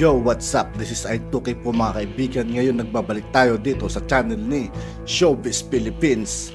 Yo, what's up? This is I2K po mga kaibigan. Ngayon nagbabalik tayo dito sa channel ni Showbiz Philippines.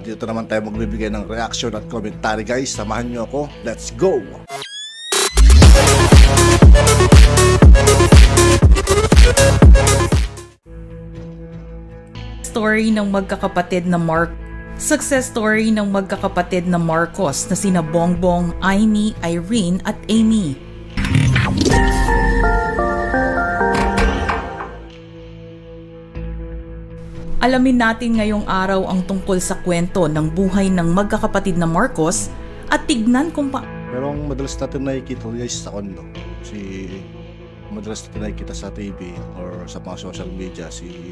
Dito naman tayo magbibigay ng reaction at commentary guys. Samahan nyo ako. Let's go! Story ng magkakapatid na Success story ng magkakapatid na Marcos na sina Bongbong, Aimee, Irene at Amy. Alamin natin ngayong araw ang tungkol sa kwento ng buhay ng magkakapatid na Marcos at tignan kung Pero ang madalas natin nakikita guys sa madalas natin nakikita sa TV or sa mga social media si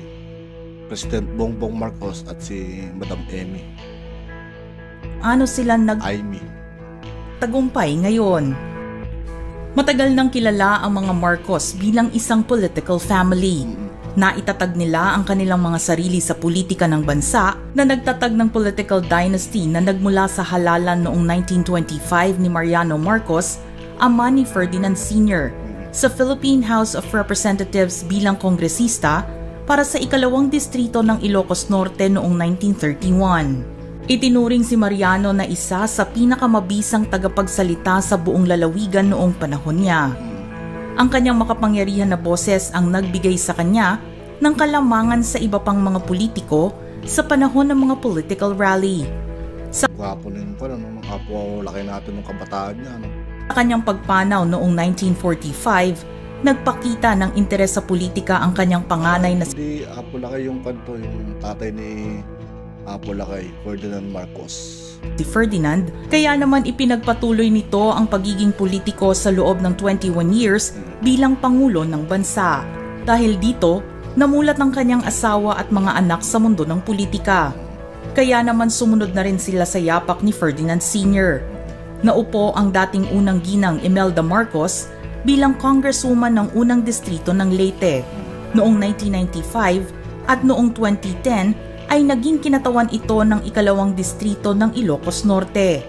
President Bongbong Marcos at si Madam Amy. Ano sila Aimee. Tagumpay ngayon. Matagal nang kilala ang mga Marcos bilang isang political family. Naitatag nila ang kanilang mga sarili sa politika ng bansa na nagtatag ng political dynasty na nagmula sa halalan noong 1925 ni Mariano Marcos, ama ni Ferdinand Sr., sa Philippine House of Representatives bilang kongresista para sa ikalawang distrito ng Ilocos Norte noong 1931. Itinuring si Mariano na isa sa pinakamabisang tagapagsalita sa buong lalawigan noong panahon niya. Ang kanyang makapangyarihan na boses ang nagbigay sa kanya ng kalamangan sa iba pang mga politiko sa panahon ng mga political rally. Gwapo na yun pala, nakapo laki natin ng kabataan niya. Sa kanyang pagpanaw noong 1945, nagpakita ng interes sa politika ang kanyang panganay na si Apo Lakay yung kanto, yung tatay ni Apo Lakay, Ferdinand Marcos. Si Ferdinand, kaya naman ipinagpatuloy nito ang pagiging politiko sa loob ng 21 years bilang pangulo ng bansa. Dahil dito, namulat ang kanyang asawa at mga anak sa mundo ng politika. Kaya naman sumunod na rin sila sa yapak ni Ferdinand Sr. Naupo ang dating unang ginang Imelda Marcos bilang congresswoman ng unang distrito ng Leyte. Noong 1995 at noong 2010, ay naging kinatawan ito ng ikalawang distrito ng Ilocos Norte.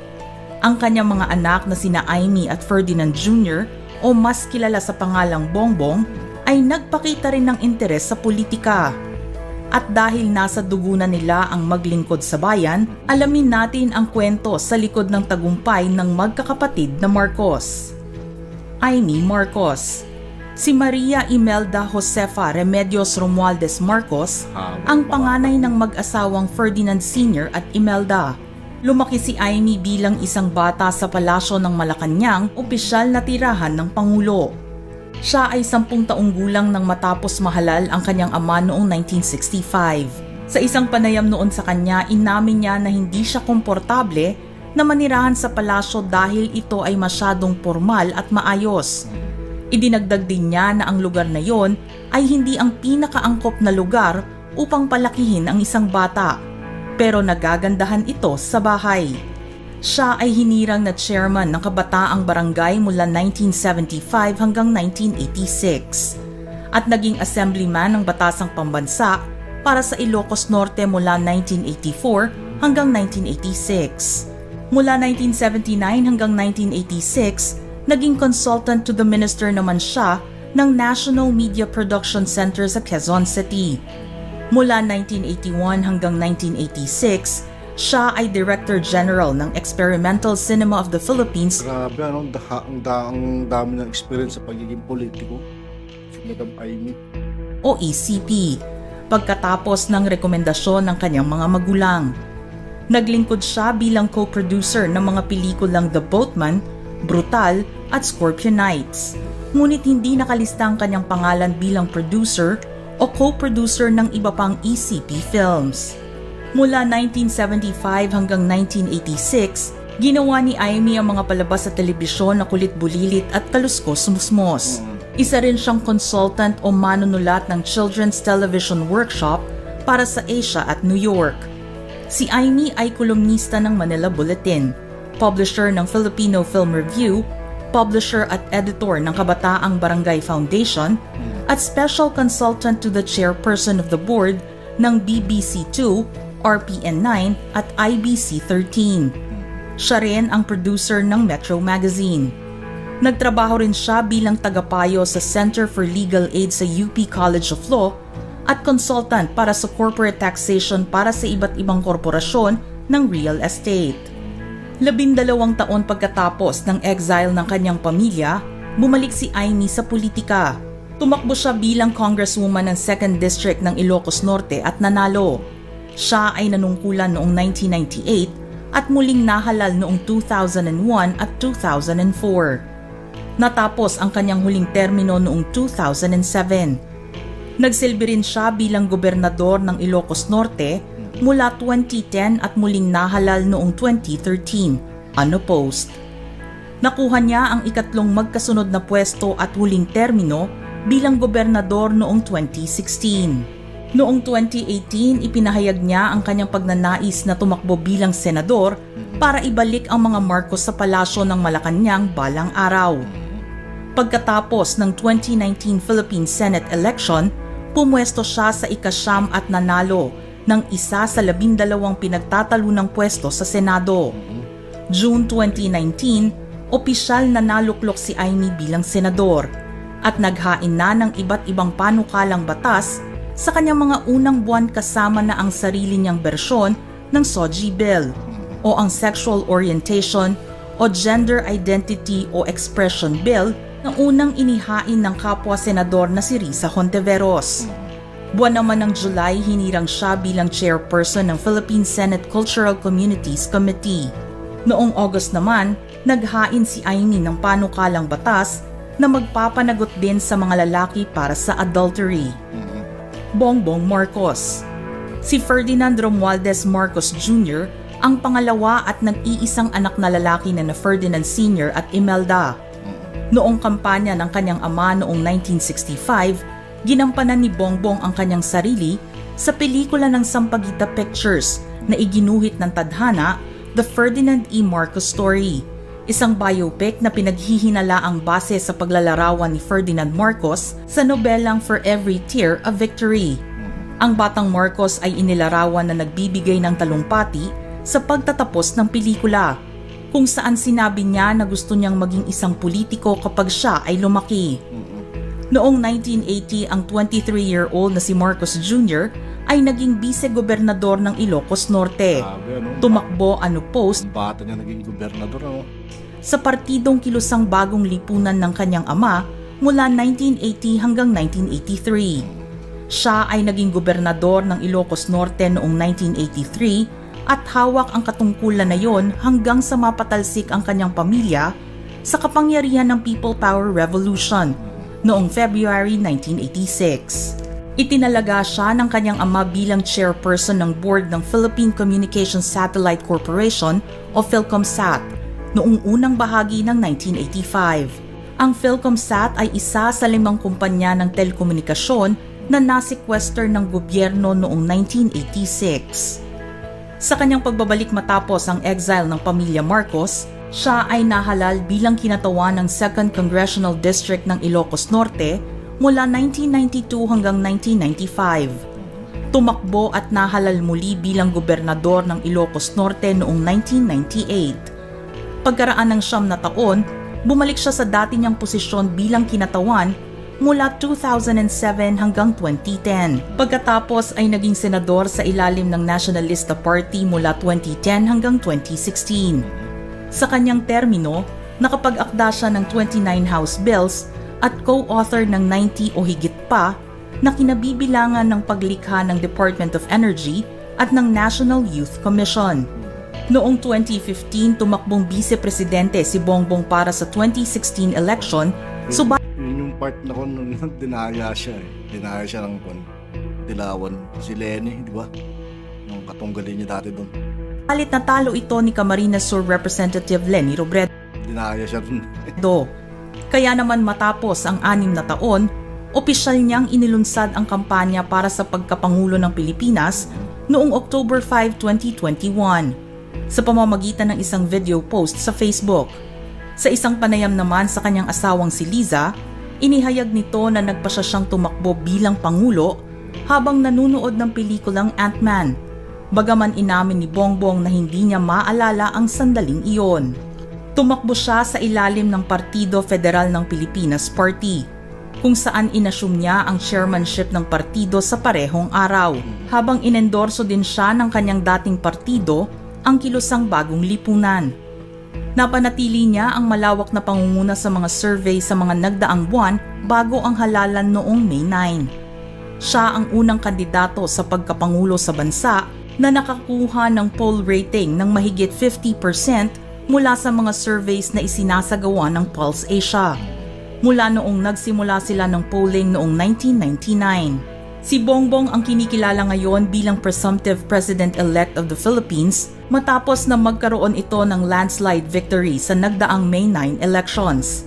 Ang kanyang mga anak na sina Aimee at Ferdinand Jr. o mas kilala sa pangalang Bongbong ay nagpakita rin ng interes sa politika. At dahil nasa dugo na nila ang maglingkod sa bayan, alamin natin ang kwento sa likod ng tagumpay ng magkakapatid na Marcos. Aimee Marcos. Si Maria Imelda Josefa Remedios Romualdez Marcos ang panganay ng mag-asawang Ferdinand Sr. at Imelda. Lumaki si Aimee bilang isang bata sa palasyo ng Malacanang, opisyal na tirahan ng Pangulo. Siya ay 10 taong gulang nang matapos mahalal ang kanyang ama noong 1965. Sa isang panayam noon sa kanya, inamin niya na hindi siya komportable na manirahan sa palasyo dahil ito ay masyadong formal at maayos. Idinagdag din niya na ang lugar na yon ay hindi ang pinakaangkop na lugar upang palakihin ang isang bata, pero nagagandahan ito sa bahay. Siya ay hinirang na chairman ng kabataang barangay mula 1975 hanggang 1986 at naging assemblyman ng Batasang Pambansa para sa Ilocos Norte mula 1984 hanggang 1986. Mula 1979 hanggang 1986, naging consultant to the minister naman siya ng National Media Production Center sa Quezon City. Mula 1981 hanggang 1986, siya ay Director General ng Experimental Cinema of the Philippines. Grabe, ang dami ng experience sa pagiging politiko. Si Madam Aimee. O ECP, pagkatapos ng rekomendasyon ng kanyang mga magulang. Naglingkod siya bilang co-producer ng mga pelikulang The Boatman, Brutal at Scorpion Nights. Ngunit hindi nakalista ang kanyang pangalan bilang producer o co-producer ng iba pang ECP films. Mula 1975 hanggang 1986, ginawa ni Aimee ang mga palabas sa telebisyon na kulit-bulilit at kaluskos-musmos. Isa rin siyang consultant o manunulat ng Children's Television Workshop para sa Asia at New York. Si Aimee ay kolumnista ng Manila Bulletin, publisher ng Filipino Film Review, publisher at editor ng Kabataang Barangay Foundation, at special consultant to the chairperson of the board ng BBC2, RPN9 at IBC13. Siya rin ang producer ng Metro Magazine. Nagtrabaho rin siya bilang tagapayo sa Center for Legal Aid sa UP College of Law at consultant para sa corporate taxation para sa iba't ibang korporasyon ng real estate. 12 taon pagkatapos ng exile ng kanyang pamilya, bumalik si Aimee sa politika. Tumakbo siya bilang congresswoman ng 2nd District ng Ilocos Norte at nanalo. Siya ay nanungkulan noong 1998 at muling nahalal noong 2001 at 2004. Natapos ang kanyang huling termino noong 2007. Nagsilbi rin siya bilang gobernador ng Ilocos Norte mula 2010 at muling nahalal noong 2013, unopposed. Nakuha niya ang ikatlong magkasunod na pwesto at huling termino bilang gobernador noong 2016. Noong 2018, ipinahayag niya ang kanyang pagnanais na tumakbo bilang senador para ibalik ang mga Marcos sa palasyo ng Malacanang balang araw. Pagkatapos ng 2019 Philippine Senate election, pumwesto siya sa ika-9 at nanalo ng isa sa 12 pinagtatalunang pwesto sa Senado. June 2019, opisyal na naluklok si Aimee bilang senador at naghain na ng iba't ibang panukalang batas sa kanyang mga unang buwan kasama na ang sarili niyang bersyon ng SOGI Bill o ang Sexual Orientation o Gender Identity o Expression Bill na unang inihain ng kapwa-senador na si Risa Hontiveros. Buwan naman ng July, hinirang siya bilang chairperson ng Philippine Senate Cultural Communities Committee. Noong August naman, naghain si Aimee ng panukalang batas na magpapanagot din sa mga lalaki para sa adultery. Bongbong Marcos. Si Ferdinand Romualdez Marcos Jr. ang pangalawa at nag-iisang anak na lalaki na Ferdinand Sr. at Imelda. Noong kampanya ng kanyang ama noong 1965, ginampanan ni Bongbong ang kanyang sarili sa pelikula ng Sampaguita Pictures na iginuhit ng tadhana, The Ferdinand E. Marcos Story, isang biopic na pinaghihinalaang base sa paglalarawan ni Ferdinand Marcos sa nobelang For Every Tear a Victory. Ang batang Marcos ay inilarawan na nagbibigay ng talumpati sa pagtatapos ng pelikula, kung saan sinabi niya na gusto niyang maging isang politiko kapag siya ay lumaki. Noong 1980, ang 23-year-old na si Marcos Jr. ay naging vice-gobernador ng Ilocos Norte. Tumakbo unopposed bata niya naging gobernador sa partidong kilusang bagong lipunan ng kanyang ama mula 1980 hanggang 1983. Siya ay naging gobernador ng Ilocos Norte noong 1983 at hawak ang katungkulan na yon hanggang sa mapatalsik ang kanyang pamilya sa kapangyarihan ng People Power Revolution noong February 1986. Itinalaga siya ng kanyang ama bilang chairperson ng board ng Philippine Communications Satellite Corporation o PhilComSat noong unang bahagi ng 1985. Ang PhilComSat ay isa sa 5 kumpanya ng telekomunikasyon na nasekwester ng gobyerno noong 1986. Sa kanyang pagbabalik matapos ang exile ng pamilya Marcos, siya ay nahalal bilang kinatawan ng 2nd Congressional District ng Ilocos Norte mula 1992 hanggang 1995. Tumakbo at nahalal muli bilang gobernador ng Ilocos Norte noong 1998. Pagkaraan ng 9 na taon, bumalik siya sa dati niyang posisyon bilang kinatawan mula 2007 hanggang 2010. Pagkatapos ay naging senador sa ilalim ng Nacionalista Party mula 2010 hanggang 2016. Sa kanyang termino, nakapag-akda siya ng 29 House Bills at co-author ng 90 o higit pa na kinabibilangan ng paglikha ng Department of Energy at ng National Youth Commission. Noong 2015, tumakbong vice-presidente si Bongbong para sa 2016 election, yun yung part na kung dinaya siya Dinaya siya ng Dilawan. Si Lenny, di ba? Nung katunggalin niya dati doon. Palit na talo ito ni Camarines Sur Representative Lenny Robredo. Dinaya siya doon. Kaya naman matapos ang 6 na taon, opisyal niyang inilunsad ang kampanya para sa pagkapangulo ng Pilipinas noong October 5, 2021 sa pamamagitan ng isang video post sa Facebook. Sa isang panayam naman sa kanyang asawang si Liza, inihayag nito na nagpasya siyang tumakbo bilang pangulo habang nanunood ng pelikulang Ant-Man, bagaman inamin ni Bongbong na hindi niya maalala ang sandaling iyon. Tumakbo siya sa ilalim ng Partido Federal ng Pilipinas Party, kung saan inassume niya ang chairmanship ng partido sa parehong araw, habang inendorso din siya ng kanyang dating partido, ang Kilusang Bagong Lipunan. Napanatili niya ang malawak na pangunguna sa mga survey sa mga nagdaang buwan bago ang halalan noong May 9. Siya ang unang kandidato sa pagkapangulo sa bansa na nakakuha ng poll rating ng mahigit 50% mula sa mga surveys na isinasagawa ng Pulse Asia, mula noong nagsimula sila ng polling noong 1999. Si Bongbong ang kinikilala ngayon bilang presumptive President-elect of the Philippines matapos na magkaroon ito ng landslide victory sa nagdaang May 9 elections.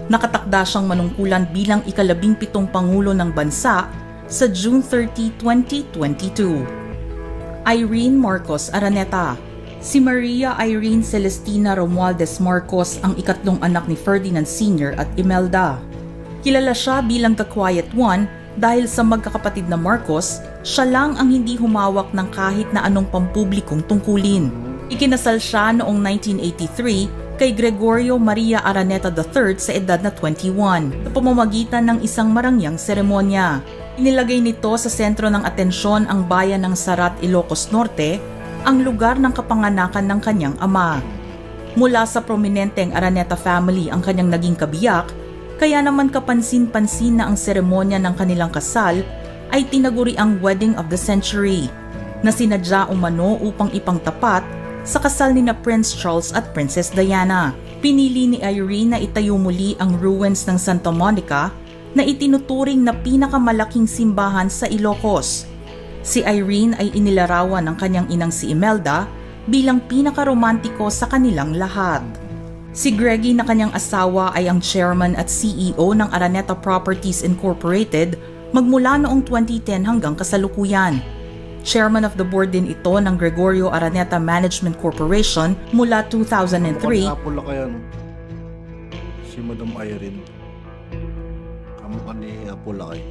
Nakatakda siyang manungkulan bilang ika-17 Pangulo ng bansa sa June 30, 2022. Irene Marcos Araneta. Si Maria Irene Celestina Romualdez Marcos ang ikatlong anak ni Ferdinand Sr. at Imelda. Kilala siya bilang the Quiet One dahil sa magkakapatid na Marcos, siya lang ang hindi humawak ng kahit na anong pampublikong tungkulin. Ikinasal siya noong 1983 kay Gregorio Maria Araneta III sa edad na 21 sa pamamagitan ng isang marangyang seremonya. Inilagay nito sa sentro ng atensyon ang bayan ng Sarat, Ilocos Norte, ang lugar ng kapanganakan ng kanyang ama. Mula sa prominenteng Araneta family ang kanyang naging kabiyak, kaya naman kapansin-pansin na ang seremonya ng kanilang kasal ay tinaguri ang wedding of the century, na sinadya umano upang ipangtapat sa kasal ni na Prince Charles at Princess Diana. Pinili ni Irene na itayo muli ang ruins ng Santa Monica na itinuturing na pinakamalaking simbahan sa Ilocos. Si Irene ay inilarawan ng kanyang inang si Imelda bilang pinakaromantiko sa kanilang lahat. Si Greggy na kanyang asawa ay ang chairman at CEO ng Araneta Properties Incorporated magmula noong 2010 hanggang kasalukuyan. Chairman of the board din ito ng Gregorio Araneta Management Corporation mula 2003. Pula kaya no? Si Madam Irene. Kamukha ni Apolakay.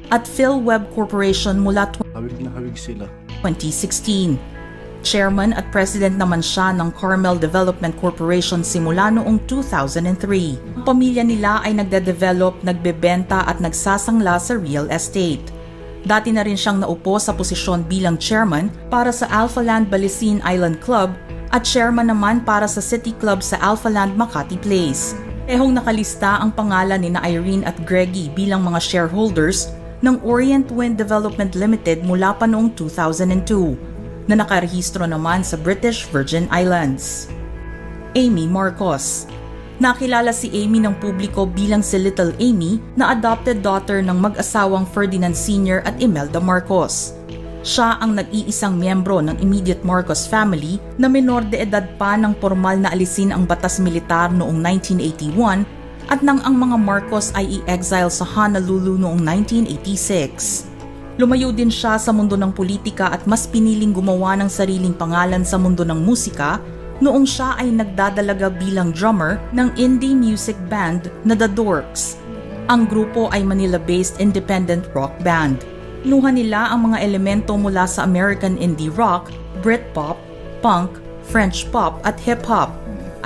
At PhilWeb Corporation mula Hawig na hawig sila. 2016. Chairman at President naman siya ng Carmel Development Corporation simula noong 2003. Ang pamilya nila ay nagde-develop, nagbebenta at nagsasangla sa real estate. Dati na rin siyang naupo sa posisyon bilang chairman para sa Alphaland Balisin Island Club at chairman naman para sa City Club sa Alphaland Makati Place. Ehong nakalista ang pangalan ni na Irene at Greggy bilang mga shareholders ng Orient Wind Development Limited mula pa noong 2002 na nakarehistro naman sa British Virgin Islands. Amy Marcos. Nakilala si Amy ng publiko bilang si Little Amy na adopted daughter ng mag-asawang Ferdinand Sr. at Imelda Marcos. Siya ang nag-iisang miyembro ng immediate Marcos family na menor de edad pa nang formal na alisin ang batas militar noong 1981 at nang ang mga Marcos ay i-exile sa Honolulu noong 1986. Lumayo din siya sa mundo ng politika at mas piniling gumawa ng sariling pangalan sa mundo ng musika noong siya ay nagdadalaga bilang drummer ng indie music band na The Dorks. Ang grupo ay Manila-based independent rock band. Kinuha nila ang mga elemento mula sa American indie rock, Britpop, punk, French pop at hip-hop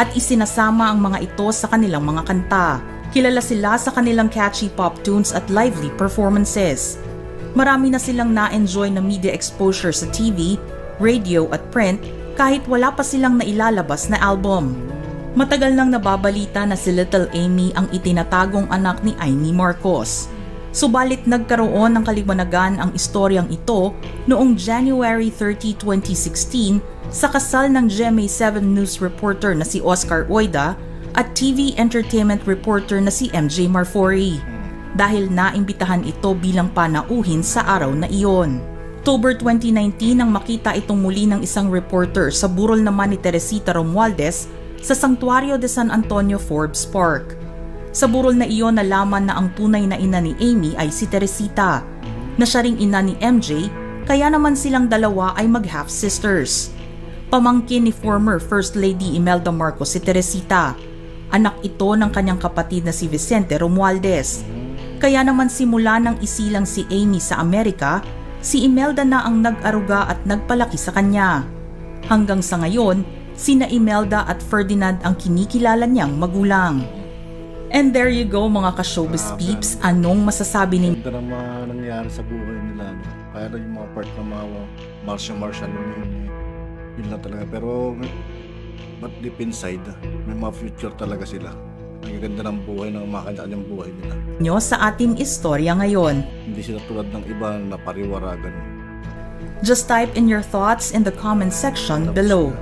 at isinasama ang mga ito sa kanilang mga kanta. Kilala sila sa kanilang catchy pop tunes at lively performances. Marami na silang na-enjoy na media exposure sa TV, radio at print kahit wala pa silang nailalabas na album. Matagal nang nababalita na si Little Amy ang itinatagong anak ni Amy Marcos. Subalit nagkaroon ng kaliwanagan ang istoryang ito noong January 30, 2016 sa kasal ng GMA7 News reporter na si Oscar Oida at TV entertainment reporter na si MJ Marfori dahil naimbitahan ito bilang panauhin sa araw na iyon. October 2019 nang makita itong muli ng isang reporter sa burol naman ni Teresita Romualdez sa Santuario de San Antonio Forbes Park. Sa burol na iyon nalaman na ang tunay na ina ni Amy ay si Teresita, na siya ring ina ni MJ, kaya naman silang dalawa ay mag-half-sisters. Pamangkin ni former First Lady Imelda Marcos si Teresita. Anak ito ng kanyang kapatid na si Vicente Romualdez. Kaya naman simula nang isilang si Amy sa Amerika, si Imelda na ang nag-aruga at nagpalaki sa kanya. Hanggang sa ngayon, sina Imelda at Ferdinand ang kinikilala niyang magulang. And there you go mga ka-showbiz peeps, anong masasabi ninyo? Ganda naman nangyari sa buhay nila. No? Kaya na yung mga part ng mga martial yun lang talaga. Pero but deep inside, may mga future talaga sila. Ang ganda ng buhay ng mga kanyang buhay nila. Nyo sa ating istorya ngayon. Hindi sila tulad ng iba na pariwaragan. Just type in your thoughts in the comment section below.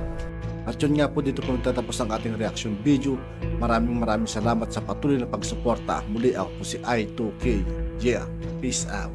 At yun nga po, dito po nagtatapos ang ating reaction video. Maraming salamat sa patuloy na pagsuporta. Muli ako po si I2K. Yeah, peace out.